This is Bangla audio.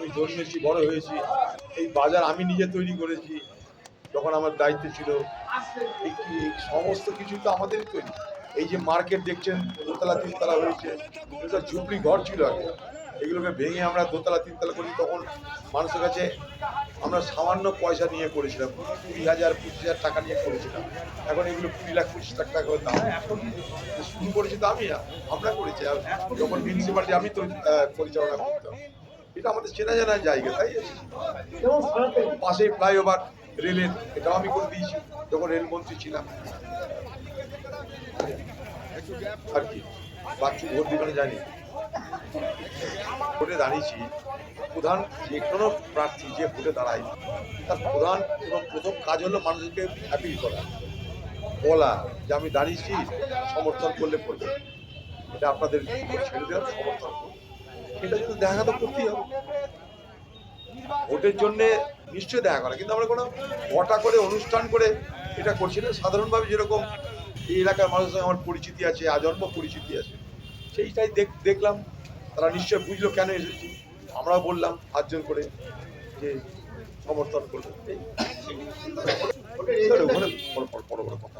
আমি জন্মেছি, বড় হয়েছি, এই বাজার আমি নিজে তৈরি করেছি যখন আমার দায়িত্ব ছিল। এই সমস্ত কিছু তো আমাদেরই তৈরি। এই যে মার্কেট দেখছেন দোতলা তিনতলা হয়েছে, এগুলো ঝুপড়ি ঘর ছিল আগে, এগুলোকে ভেঙে আমরা দোতলা তিনতলা করি। তখন মানুষের কাছে আমরা সামান্য পয়সা নিয়ে করেছিলাম, 20,000 25,000 টাকা নিয়ে করেছিলাম। এখন এগুলো 20,25,00,000 টাকা করে দাম। এখন শুরু করেছি তো আমরা করেছি। আর যখন মিউনিসিপালিটি আমি তো পরিচালনা করতাম, এটা আমাদের চেনা জানা জায়গা, তাই পাশেই ফ্লাইওভার রেলের, এটাও আমি করে দিয়েছি যখন রেলমন্ত্রী ছিলাম। আর কি বাচ্চু ভোট দিতে যায়নি, ভোটে দাঁড়িয়েছি। প্রধান যে কোনো প্রার্থী যে ভোটে দাঁড়ায় তার প্রধান এবং প্রথম কাজ হলো মানুষকে অ্যাপিল করা, বলা যে আমি দাঁড়িয়েছি, সমর্থন করলে করবে। এটা আপনাদের ছেড়ে দেওয়ার সমর্থন, এটা কিন্তু দেখা তো করতেই হবে। ভোটের জন্য নিশ্চয়ই দেখা করা, কিন্তু আমরা কোনো ঘটা করে অনুষ্ঠান করে এটা করছি না। সাধারণভাবে যেরকম এই এলাকার মানুষের সঙ্গে আমার পরিচিতি আছে, আজন্ম পরিচিতি আছে, সেইটাই দেখলাম। তারা নিশ্চয় বুঝলো কেন এসেছি। আমরাও বললাম হাতজন করে যে সমর্থন করবে। এই বড় বড় কথা।